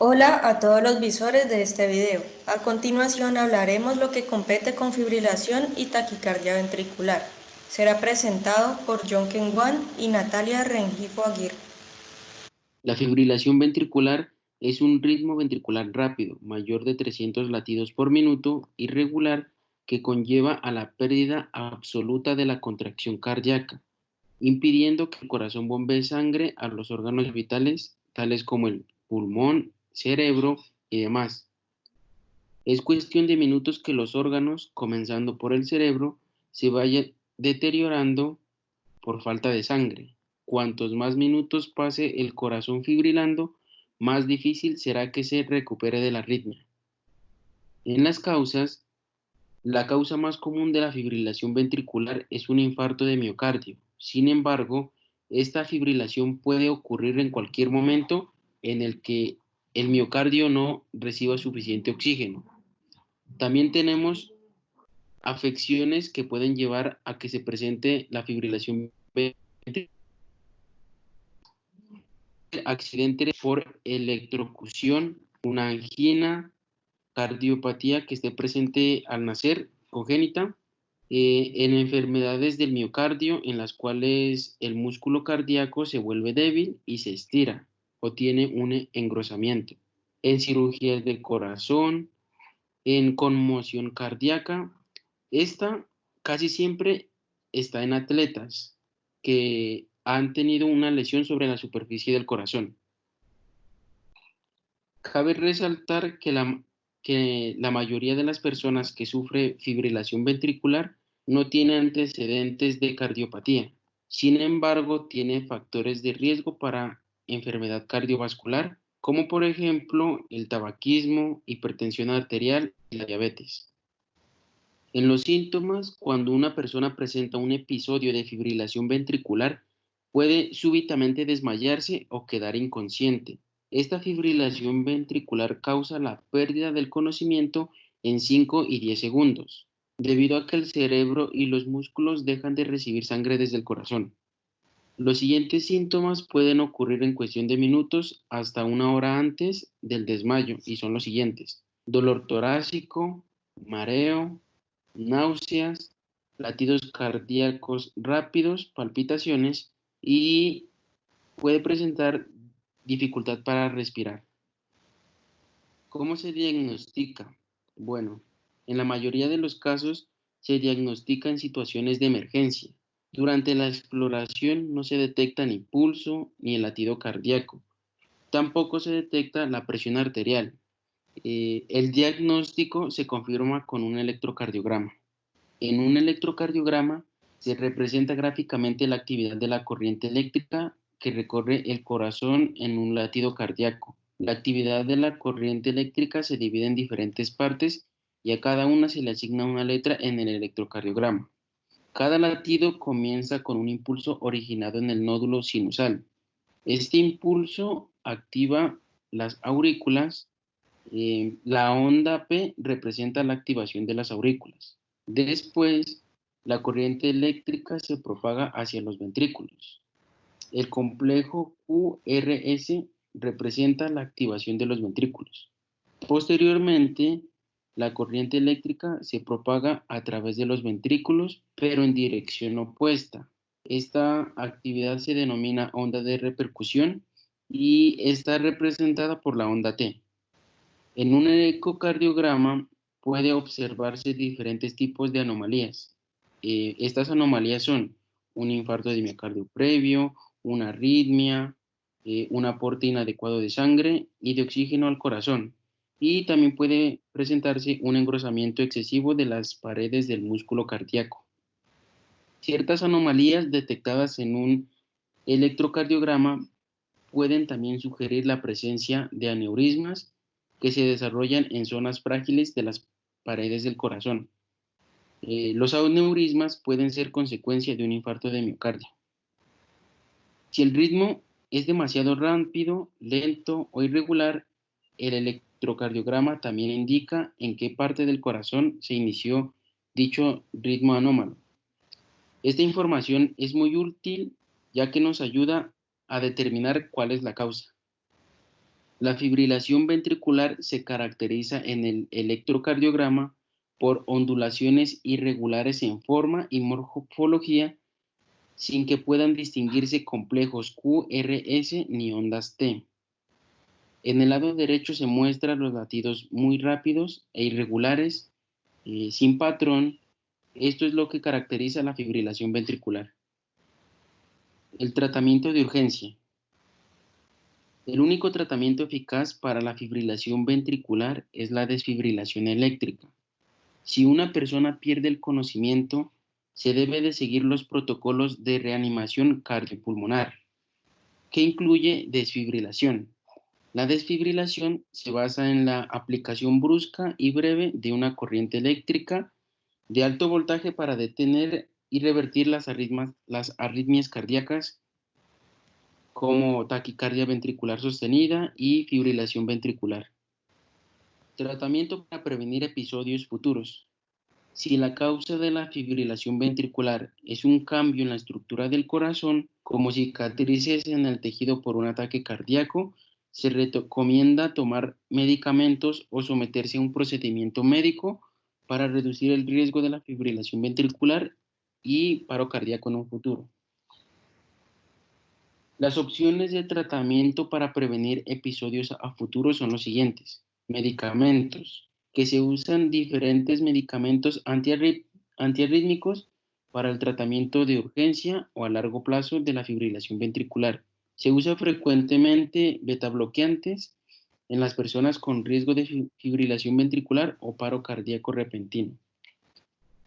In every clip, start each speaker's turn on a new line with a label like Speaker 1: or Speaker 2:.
Speaker 1: Hola a todos los visores de este video. A continuación hablaremos lo que compete con fibrilación y taquicardia ventricular. Será presentado por John Wan y Natalia Rengifo Aguirre.
Speaker 2: La fibrilación ventricular es un ritmo ventricular rápido, mayor de 300 latidos por minuto, irregular, que conlleva a la pérdida absoluta de la contracción cardíaca, impidiendo que el corazón bombee sangre a los órganos vitales, tales como el pulmón, cerebro y demás. Es cuestión de minutos que los órganos, comenzando por el cerebro, se vayan deteriorando por falta de sangre. Cuantos más minutos pase el corazón fibrilando, más difícil será que se recupere de la arritmia. En las causas, la causa más común de la fibrilación ventricular es un infarto de miocardio. Sin embargo, esta fibrilación puede ocurrir en cualquier momento en el que el miocardio no reciba suficiente oxígeno. También tenemos afecciones que pueden llevar a que se presente la fibrilación ventricular. Accidente por electrocución, una angina, cardiopatía que esté presente al nacer, congénita, en enfermedades del miocardio en las cuales el músculo cardíaco se vuelve débil y se estira o tiene un engrosamiento, en cirugías del corazón, en conmoción cardíaca. Esta casi siempre está en atletas que han tenido una lesión sobre la superficie del corazón. Cabe resaltar que la mayoría de las personas que sufren fibrilación ventricular no tiene antecedentes de cardiopatía. Sin embargo, tiene factores de riesgo para enfermedad cardiovascular, como por ejemplo el tabaquismo, hipertensión arterial y la diabetes. En los síntomas, cuando una persona presenta un episodio de fibrilación ventricular, puede súbitamente desmayarse o quedar inconsciente. Esta fibrilación ventricular causa la pérdida del conocimiento en 5 y 10 segundos, debido a que el cerebro y los músculos dejan de recibir sangre desde el corazón. Los siguientes síntomas pueden ocurrir en cuestión de minutos hasta una hora antes del desmayo y son los siguientes: dolor torácico, mareo, náuseas, latidos cardíacos rápidos, palpitaciones y puede presentar dificultad para respirar. ¿Cómo se diagnostica? Bueno, en la mayoría de los casos se diagnostica en situaciones de emergencia. Durante la exploración no se detecta ni pulso ni el latido cardíaco. Tampoco se detecta la presión arterial. El diagnóstico se confirma con un electrocardiograma. En un electrocardiograma se representa gráficamente la actividad de la corriente eléctrica que recorre el corazón en un latido cardíaco. La actividad de la corriente eléctrica se divide en diferentes partes y a cada una se le asigna una letra en el electrocardiograma. Cada latido comienza con un impulso originado en el nódulo sinusal. Este impulso activa las aurículas. La onda P representa la activación de las aurículas. Después, la corriente eléctrica se propaga hacia los ventrículos. El complejo QRS representa la activación de los ventrículos. Posteriormente, la corriente eléctrica se propaga a través de los ventrículos, pero en dirección opuesta. Esta actividad se denomina onda de repercusión y está representada por la onda T. En un ecocardiograma puede observarse diferentes tipos de anomalías. Estas anomalías son un infarto de miocardio previo, una arritmia, un aporte inadecuado de sangre y de oxígeno al corazón. Y también puede presentarse un engrosamiento excesivo de las paredes del músculo cardíaco. Ciertas anomalías detectadas en un electrocardiograma pueden también sugerir la presencia de aneurismas que se desarrollan en zonas frágiles de las paredes del corazón. Los aneurismas pueden ser consecuencia de un infarto de miocardio. Si el ritmo es demasiado rápido, lento o irregular, el electrocardiograma también indica en qué parte del corazón se inició dicho ritmo anómalo. Esta información es muy útil ya que nos ayuda a determinar cuál es la causa. La fibrilación ventricular se caracteriza en el electrocardiograma por ondulaciones irregulares en forma y morfología sin que puedan distinguirse complejos QRS ni ondas T. En el lado derecho se muestran los latidos muy rápidos e irregulares, sin patrón. Esto es lo que caracteriza la fibrilación ventricular. El tratamiento de urgencia. El único tratamiento eficaz para la fibrilación ventricular es la desfibrilación eléctrica. Si una persona pierde el conocimiento, se debe de seguir los protocolos de reanimación cardiopulmonar, que incluye desfibrilación. La desfibrilación se basa en la aplicación brusca y breve de una corriente eléctrica de alto voltaje para detener y revertir las arritmias cardíacas como taquicardia ventricular sostenida y fibrilación ventricular. Tratamiento para prevenir episodios futuros. Si la causa de la fibrilación ventricular es un cambio en la estructura del corazón, como cicatrices en el tejido por un ataque cardíaco, se recomienda tomar medicamentos o someterse a un procedimiento médico para reducir el riesgo de la fibrilación ventricular y paro cardíaco en un futuro. Las opciones de tratamiento para prevenir episodios a futuro son los siguientes. Medicamentos, que se usan diferentes medicamentos antiarrítmicos para el tratamiento de urgencia o a largo plazo de la fibrilación ventricular. Se usa frecuentemente betabloqueantes en las personas con riesgo de fibrilación ventricular o paro cardíaco repentino.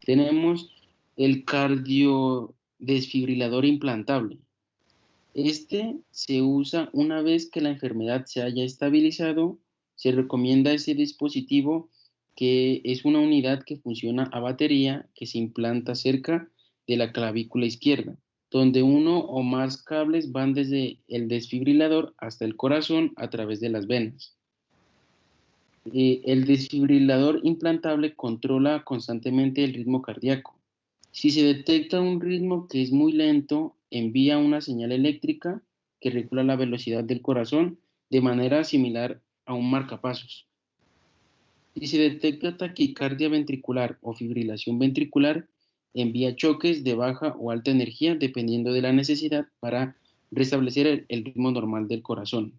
Speaker 2: Tenemos el cardiodesfibrilador implantable. Este se usa una vez que la enfermedad se haya estabilizado. Se recomienda ese dispositivo, que es una unidad que funciona a batería, que se implanta cerca de la clavícula izquierda, donde uno o más cables van desde el desfibrilador hasta el corazón a través de las venas. El desfibrilador implantable controla constantemente el ritmo cardíaco. Si se detecta un ritmo que es muy lento, envía una señal eléctrica que regula la velocidad del corazón de manera similar a un marcapasos. Si se detecta taquicardia ventricular o fibrilación ventricular, envía choques de baja o alta energía dependiendo de la necesidad para restablecer el ritmo normal del corazón.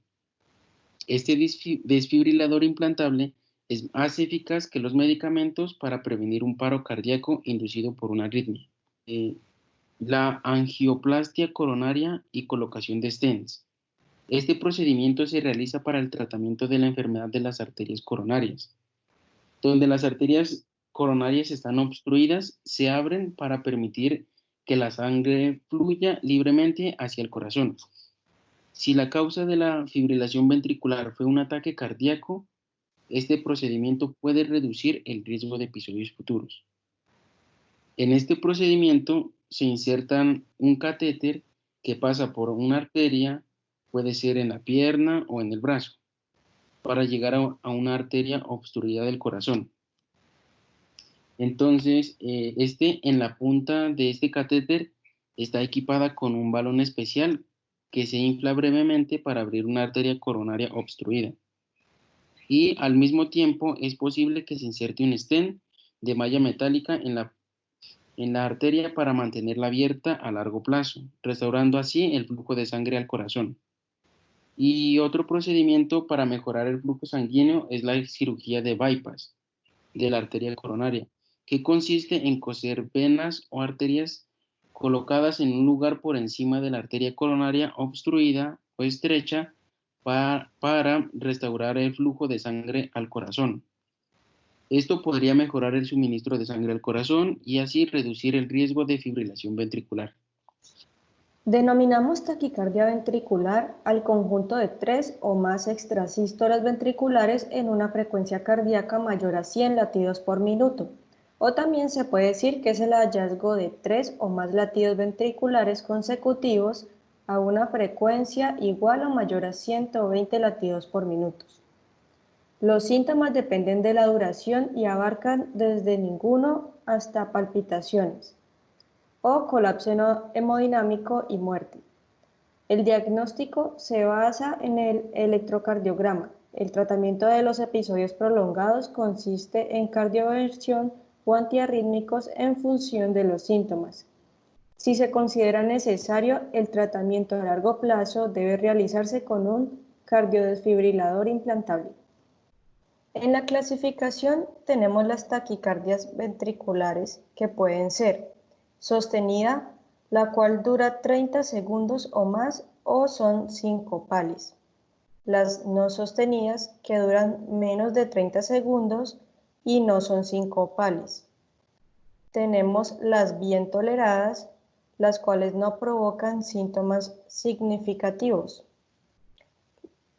Speaker 2: Este desfibrilador implantable es más eficaz que los medicamentos para prevenir un paro cardíaco inducido por una arritmia. La angioplastia coronaria y colocación de stents. Este procedimiento se realiza para el tratamiento de la enfermedad de las arterias coronarias. Donde las arterias coronarias están obstruidas, se abren para permitir que la sangre fluya libremente hacia el corazón. Si la causa de la fibrilación ventricular fue un ataque cardíaco, este procedimiento puede reducir el riesgo de episodios futuros. En este procedimiento se insertan un catéter que pasa por una arteria, puede ser en la pierna o en el brazo, para llegar a una arteria obstruida del corazón. Entonces, en la punta de este catéter está equipada con un balón especial que se infla brevemente para abrir una arteria coronaria obstruida. Y al mismo tiempo es posible que se inserte un stent de malla metálica en la arteria para mantenerla abierta a largo plazo, restaurando así el flujo de sangre al corazón. Y otro procedimiento para mejorar el flujo sanguíneo es la cirugía de bypass de la arteria coronaria, que consiste en coser venas o arterias colocadas en un lugar por encima de la arteria coronaria obstruida o estrecha para restaurar el flujo de sangre al corazón. Esto podría mejorar el suministro de sangre al corazón y así reducir el riesgo de fibrilación ventricular.
Speaker 1: Denominamos taquicardia ventricular al conjunto de 3 o más extrasístolas ventriculares en una frecuencia cardíaca mayor a 100 latidos por minuto. O también se puede decir que es el hallazgo de 3 o más latidos ventriculares consecutivos a una frecuencia igual o mayor a 120 latidos por minuto. Los síntomas dependen de la duración y abarcan desde ninguno hasta palpitaciones o colapso hemodinámico y muerte. El diagnóstico se basa en el electrocardiograma. El tratamiento de los episodios prolongados consiste en cardioversión o antiarrítmicos en función de los síntomas. Si se considera necesario, el tratamiento a largo plazo debe realizarse con un cardiodesfibrilador implantable. En la clasificación tenemos las taquicardias ventriculares, que pueden ser sostenida, la cual dura 30 segundos o más o son sincopales. Las no sostenidas, que duran menos de 30 segundos y no son sincopales. Tenemos las bien toleradas, las cuales no provocan síntomas significativos.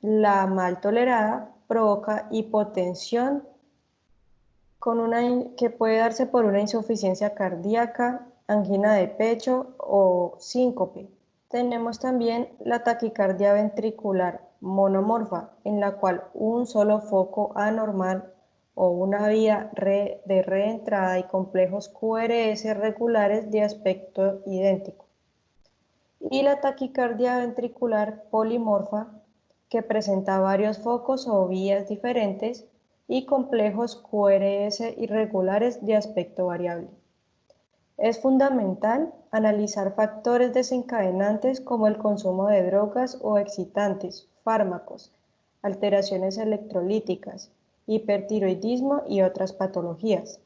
Speaker 1: La mal tolerada provoca hipotensión que puede darse por una insuficiencia cardíaca, angina de pecho o síncope. Tenemos también la taquicardia ventricular monomorfa, en la cual un solo foco anormal o una vía de reentrada y complejos QRS regulares de aspecto idéntico. Y la taquicardia ventricular polimorfa, que presenta varios focos o vías diferentes y complejos QRS irregulares de aspecto variable. Es fundamental analizar factores desencadenantes como el consumo de drogas o excitantes, fármacos, alteraciones electrolíticas, hipertiroidismo y otras patologías.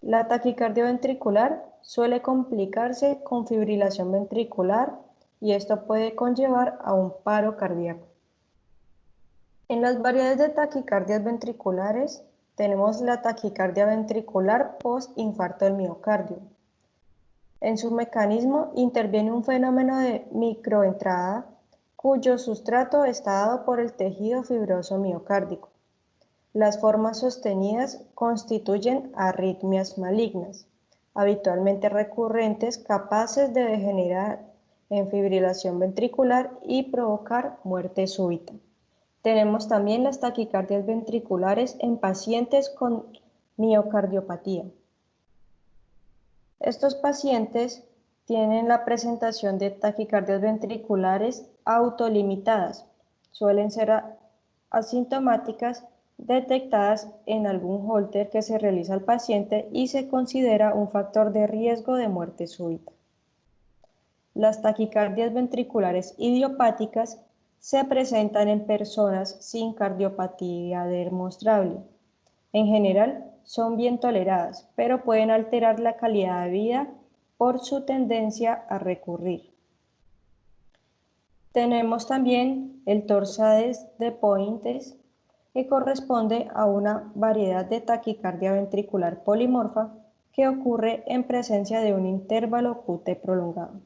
Speaker 1: La taquicardia ventricular suele complicarse con fibrilación ventricular y esto puede conllevar a un paro cardíaco. En las variedades de taquicardias ventriculares tenemos la taquicardia ventricular post-infarto del miocardio. En su mecanismo interviene un fenómeno de microentrada cuyo sustrato está dado por el tejido fibroso miocárdico. Las formas sostenidas constituyen arritmias malignas, habitualmente recurrentes, capaces de degenerar en fibrilación ventricular y provocar muerte súbita. Tenemos también las taquicardias ventriculares en pacientes con miocardiopatía. Estos pacientes tienen la presentación de taquicardias ventriculares autolimitadas. Suelen ser asintomáticas, detectadas en algún holter que se realiza al paciente y se considera un factor de riesgo de muerte súbita. Las taquicardias ventriculares idiopáticas se presentan en personas sin cardiopatía demostrable. En general, son bien toleradas, pero pueden alterar la calidad de vida por su tendencia a recurrir. Tenemos también el torsades de Pointes, que corresponde a una variedad de taquicardia ventricular polimorfa que ocurre en presencia de un intervalo QT prolongado.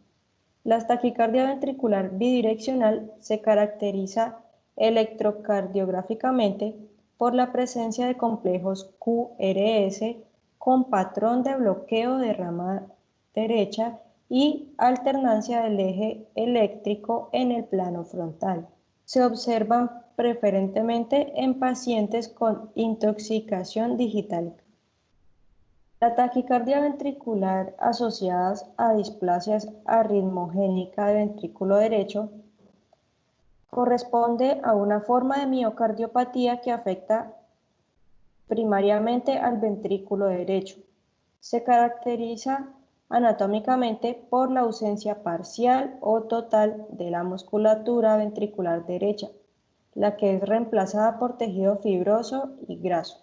Speaker 1: La taquicardia ventricular bidireccional se caracteriza electrocardiográficamente por la presencia de complejos QRS con patrón de bloqueo de rama derecha y alternancia del eje eléctrico en el plano frontal. Se observan preferentemente en pacientes con intoxicación digital. La taquicardia ventricular asociadas a displasias arritmogénica de ventrículo derecho corresponde a una forma de miocardiopatía que afecta primariamente al ventrículo derecho. Se caracteriza anatómicamente por la ausencia parcial o total de la musculatura ventricular derecha, la que es reemplazada por tejido fibroso y graso.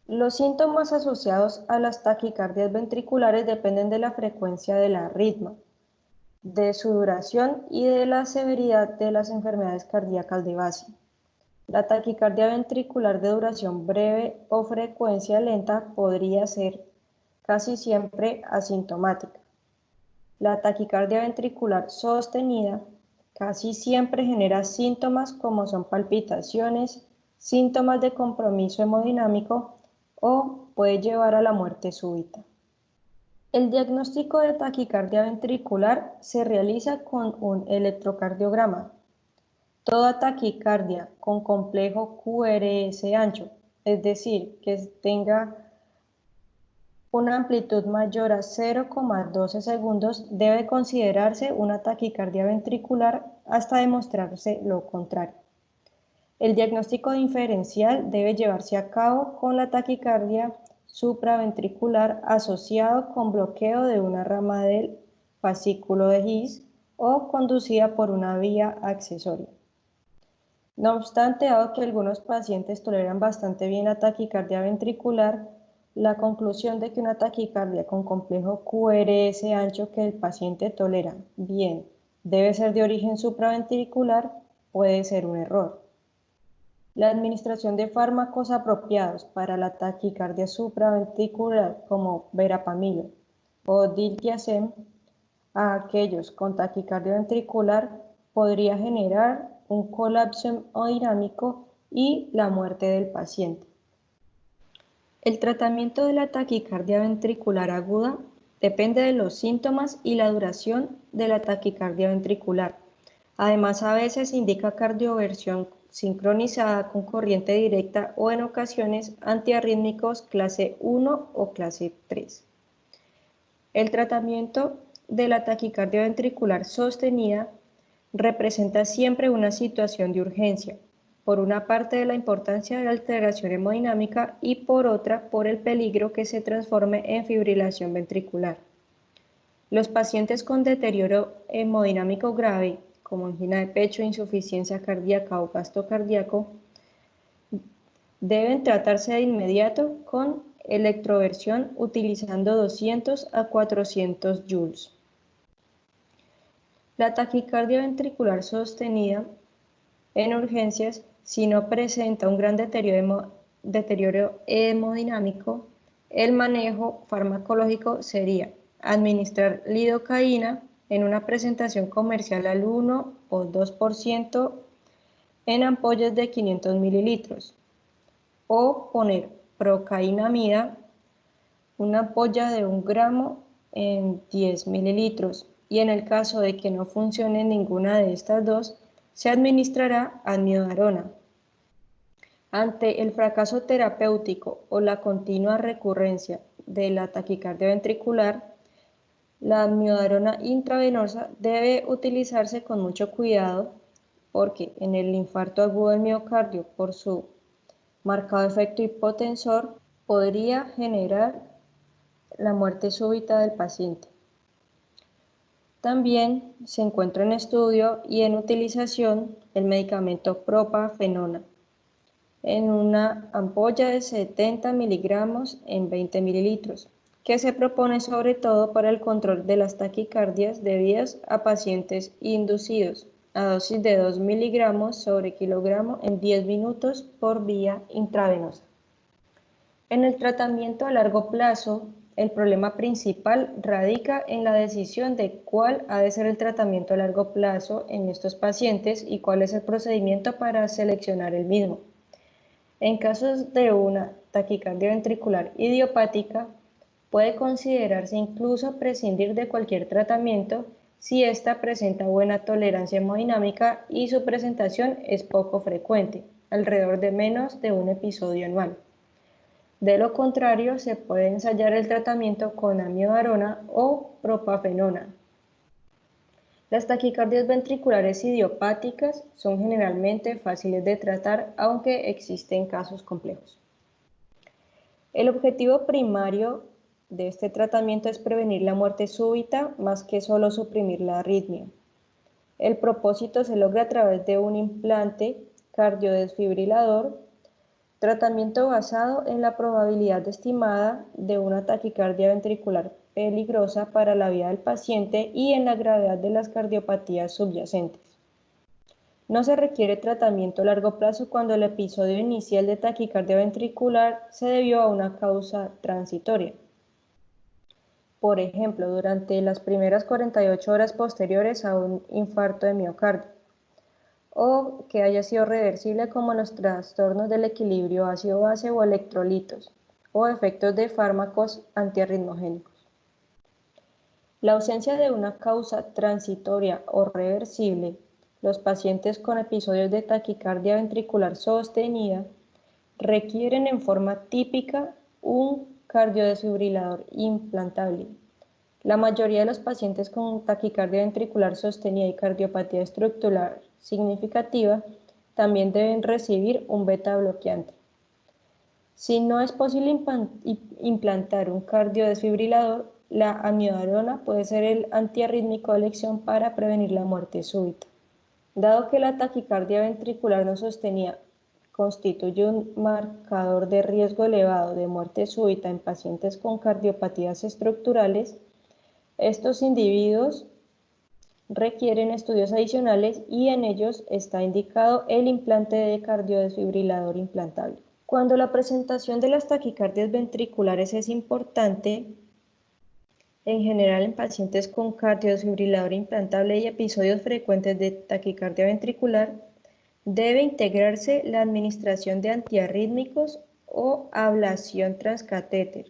Speaker 1: Los síntomas asociados a las taquicardias ventriculares dependen de la frecuencia de la arritmia, de su duración y de la severidad de las enfermedades cardíacas de base. La taquicardia ventricular de duración breve o frecuencia lenta podría ser casi siempre asintomática. La taquicardia ventricular sostenida casi siempre genera síntomas como son palpitaciones, síntomas de compromiso hemodinámico o puede llevar a la muerte súbita. El diagnóstico de taquicardia ventricular se realiza con un electrocardiograma. Toda taquicardia con complejo QRS ancho, es decir, que tenga una amplitud mayor a 0,12 segundos, debe considerarse una taquicardia ventricular hasta demostrarse lo contrario. El diagnóstico diferencial debe llevarse a cabo con la taquicardia supraventricular asociado con bloqueo de una rama del fascículo de His o conducida por una vía accesoria. No obstante, dado que algunos pacientes toleran bastante bien la taquicardia ventricular, la conclusión de que una taquicardia con complejo QRS ancho que el paciente tolera bien debe ser de origen supraventricular puede ser un error. La administración de fármacos apropiados para la taquicardia supraventricular como verapamilo o diltiazem a aquellos con taquicardia ventricular podría generar un colapso hemodinámico y la muerte del paciente. El tratamiento de la taquicardia ventricular aguda depende de los síntomas y la duración de la taquicardia ventricular. Además, a veces indica cardioversión sincronizada con corriente directa o en ocasiones antiarrítmicos clase 1 o clase 3. El tratamiento de la taquicardia ventricular sostenida representa siempre una situación de urgencia, por una parte de la importancia de la alteración hemodinámica y por otra por el peligro que se transforme en fibrilación ventricular. Los pacientes con deterioro hemodinámico grave, como angina de pecho, insuficiencia cardíaca o gasto cardíaco, deben tratarse de inmediato con electroversión utilizando 200 a 400 joules. La taquicardia ventricular sostenida en urgencias, si no presenta un gran deterioro hemodinámico, el manejo farmacológico sería administrar lidocaína en una presentación comercial al 1 o 2% en ampollas de 500 mililitros o poner procainamida, una ampolla de 1 gramo en 10 mililitros y en el caso de que no funcione ninguna de estas dos, se administrará amiodarona. Ante el fracaso terapéutico o la continua recurrencia de la taquicardia ventricular, la amiodarona intravenosa debe utilizarse con mucho cuidado porque en el infarto agudo del miocardio, por su marcado efecto hipotensor, podría generar la muerte súbita del paciente. También se encuentra en estudio y en utilización el medicamento propafenona en una ampolla de 70 miligramos en 20 mililitros, que se propone sobre todo para el control de las taquicardias debidas a pacientes inducidos a dosis de 2 miligramos sobre kilogramo en 10 minutos por vía intravenosa. En el tratamiento a largo plazo, el problema principal radica en la decisión de cuál ha de ser el tratamiento a largo plazo en estos pacientes y cuál es el procedimiento para seleccionar el mismo. En casos de una taquicardia ventricular idiopática, puede considerarse incluso prescindir de cualquier tratamiento si ésta presenta buena tolerancia hemodinámica y su presentación es poco frecuente, alrededor de menos de un episodio anual. De lo contrario, se puede ensayar el tratamiento con amiodarona o propafenona. Las taquicardias ventriculares idiopáticas son generalmente fáciles de tratar, aunque existen casos complejos. El objetivo primario de este tratamiento es prevenir la muerte súbita más que solo suprimir la arritmia. El propósito se logra a través de un implante cardiodesfibrilador, tratamiento basado en la probabilidad estimada de una taquicardia ventricular peligrosa para la vida del paciente y en la gravedad de las cardiopatías subyacentes. No se requiere tratamiento a largo plazo cuando el episodio inicial de taquicardia ventricular se debió a una causa transitoria. Por ejemplo, durante las primeras 48 horas posteriores a un infarto de miocardio, o que haya sido reversible como los trastornos del equilibrio ácido-base o electrolitos, o efectos de fármacos antiarritmogénicos. La ausencia de una causa transitoria o reversible, los pacientes con episodios de taquicardia ventricular sostenida requieren en forma típica un cardiodesfibrilador implantable. La mayoría de los pacientes con taquicardia ventricular sostenida y cardiopatía estructural significativa también deben recibir un beta bloqueante. Si no es posible implantar un cardiodesfibrilador, la amiodarona puede ser el antiarrítmico de elección para prevenir la muerte súbita. Dado que la taquicardia ventricular no sostenida constituye un marcador de riesgo elevado de muerte súbita en pacientes con cardiopatías estructurales, estos individuos requieren estudios adicionales y en ellos está indicado el implante de cardiodesfibrilador implantable. Cuando la presentación de las taquicardias ventriculares es importante, en general en pacientes con cardiodesfibrilador implantable y episodios frecuentes de taquicardia ventricular, debe integrarse la administración de antiarrítmicos o ablación transcatéter,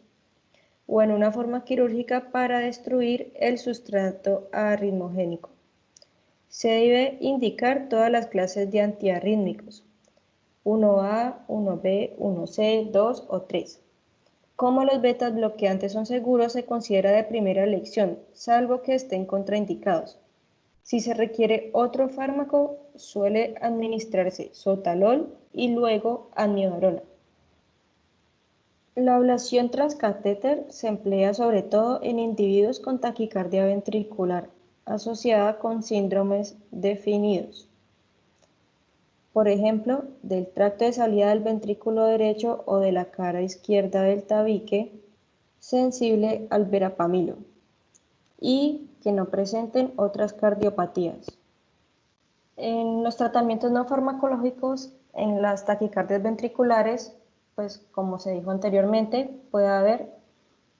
Speaker 1: o en una forma quirúrgica para destruir el sustrato arritmogénico. Se debe indicar todas las clases de antiarrítmicos, 1A, 1B, 1C, 2 o 3. Como los betas bloqueantes son seguros, se considera de primera elección, salvo que estén contraindicados. Si se requiere otro fármaco, suele administrarse sotalol y luego amiodarona. La ablación transcatéter se emplea sobre todo en individuos con taquicardia ventricular asociada con síndromes definidos. Por ejemplo, del tracto de salida del ventrículo derecho o de la cara izquierda del tabique, sensible al verapamilo, y que no presenten otras cardiopatías. En los tratamientos no farmacológicos, en las taquicardias ventriculares, pues como se dijo anteriormente, puede haber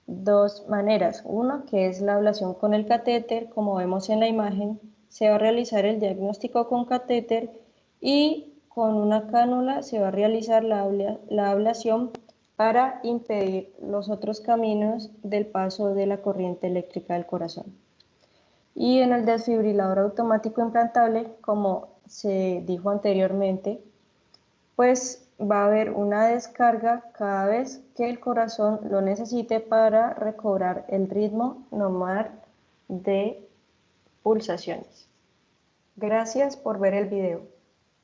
Speaker 1: dos maneras. Una, que es la ablación con el catéter, como vemos en la imagen, se va a realizar el diagnóstico con catéter y con una cánula se va a realizar la ablación para impedir los otros caminos del paso de la corriente eléctrica del corazón. Y en el desfibrilador automático implantable, como se dijo anteriormente, pues va a haber una descarga cada vez que el corazón lo necesite para recobrar el ritmo normal de pulsaciones. Gracias por ver el video.